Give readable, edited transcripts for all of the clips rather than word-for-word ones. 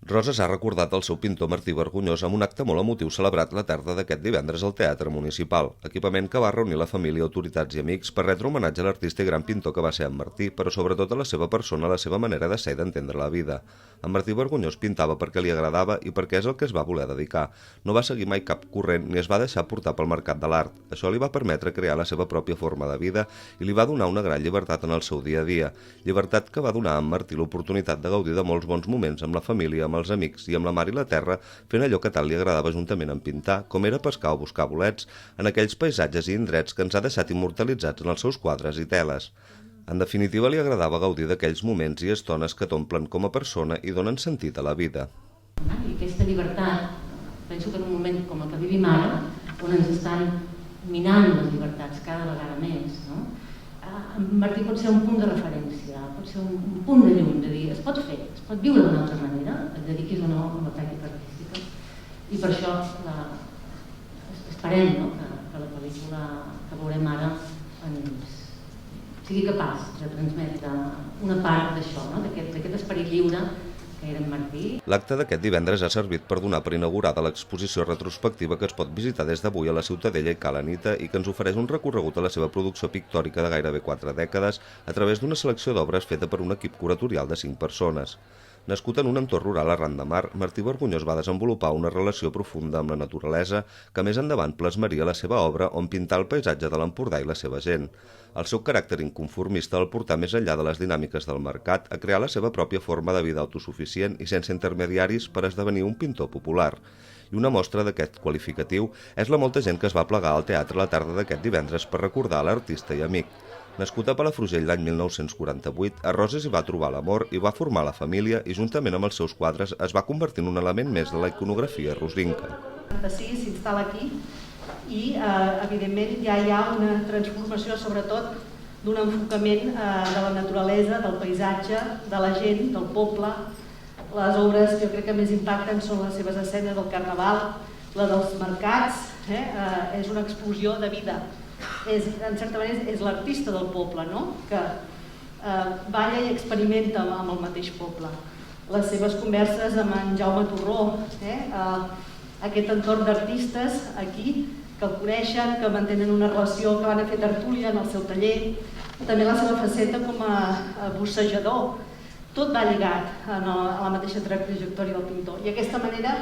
Roses ha recordat el seu pintor Martí Vergonyós amb un acte molt emotiu celebrat la tarda d'aquest divendres al Teatre Municipal, equipament que va reunir la família, autoritats i amics per retre homenatge a l'artista i gran pintor que va ser en Martí, però sobretot a la seva persona, a la seva manera de ser i d'entendre la vida. En Martí Vergonyós pintava perquè li agradava i perquè és el que es va voler dedicar. No va seguir mai cap corrent ni es va deixar portar pel mercat de l'art. Això li va permetre crear la seva pròpia forma de vida i li va donar una gran llibertat en el seu dia a dia. Llibertat que va donar a en Martí l'oportunitat de gaudir de molts bons moments amb la família, amb els amics i amb la mar i la terra, fent allò que tant li agradava juntament amb pintar, com era pescar o buscar bolets, en aquells paisatges i indrets que ens ha deixat immortalitzats en els seus quadres i teles. En definitiva, li agradava gaudir d'aquells moments i estones que t'omplen com a persona i donen sentit a la vida. I aquesta llibertat, penso que en un moment com el que vivim ara, on ens estan minant les llibertats cada vegada més, no? En Martí pot ser un punt de referència, pot ser un punt de llum, de dir, es pot fer, es pot viure d'una altra manera, et dediquis o no a la pràctica artística. I per això esperem, no?, que la pel·lícula que veurem ara sigui capaç de transmetre una part d'això, no?, d'aquest esperit lliure que era en Martí. L'acte d'aquest divendres ha servit per donar per inaugurada l'exposició retrospectiva que es pot visitar des d'avui a la Ciutadella i Ca l'Anita i que ens ofereix un recorregut a la seva producció pictòrica de gairebé 4 dècades a través d'una selecció d'obres feta per un equip curatorial de 5 persones. Nascut en un entorn rural arran de mar, Martí Vergonyós va desenvolupar una relació profunda amb la naturalesa que més endavant plasmaria la seva obra on pintar el paisatge de l'Empordà i la seva gent. El seu caràcter inconformista el portà més enllà de les dinàmiques del mercat a crear la seva pròpia forma de vida autosuficient i sense intermediaris per esdevenir un pintor popular. I una mostra d'aquest qualificatiu és la molta gent que es va plegar al teatre la tarda d'aquest divendres per recordar l'artista i amic. Nascut a Palafrugell l'any 1948, a Roses hi va trobar l'amor, hi va formar la família i juntament amb els seus quadres es va convertir en un element més de la iconografia rosinca. S'instal·la aquí i evidentment ja hi ha una transformació sobretot d'un enfocament de la naturalesa, del paisatge, de la gent, del poble. Les obres que jo crec que més impacten són les seves escenes del carnaval, la dels mercats, és una explosió de vida. En certa manera és l'artista del poble, no?, que balla i experimenta amb el mateix poble. Les seves converses amb en Jaume Torró, aquest entorn d'artistes aquí que el coneixen, que mantenen una relació, que van a fer tertúlia en el seu taller, també la seva faceta com a bussejador. Tot va lligat a la mateixa trajectòria del pintor i aquesta manera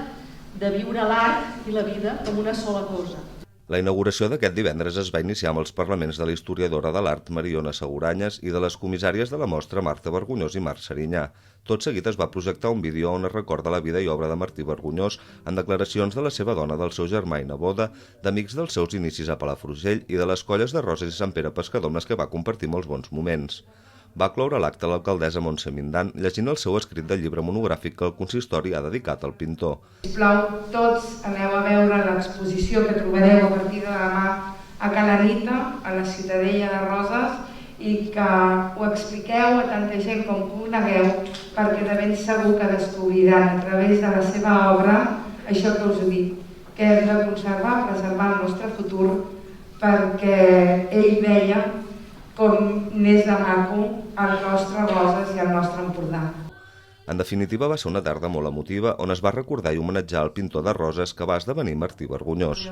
de viure l'art i la vida com una sola cosa. La inauguració d'aquest divendres es va iniciar amb els parlaments de la historiadora de l'art Mariona Seguranyes i de les comissàries de la mostra Marta Vergonyós i Marc Serinyà. Tot seguit es va projectar un vídeo on es recorda la vida i obra de Martí Vergonyós en declaracions de la seva dona, del seu germà i neboda, d'amics dels seus inicis a Palafrugell i de les colles de Roses i Sant Pere Pescador amb les que va compartir molts bons moments. Va cloure l'acte l'alcaldessa Montse Mindan llegint el seu escrit del llibre monogràfic que el consistori ha dedicat al pintor. Sisplau, tots aneu a veure l'exposició que trobareu a partir de demà a Ca l'Anita, a la Ciutadella de Roses, i que ho expliqueu a tanta gent com conegueu, perquè de ben segur que descobriran a través de la seva obra això que us he dit, que hem de conservar, preservar el nostre futur, perquè ell veia com n'és de maco el nostre Roses i el nostre Empordà. En definitiva, va ser una tarda molt emotiva on es va recordar i homenatjar el pintor de Roses que va esdevenir Martí Vergonyós.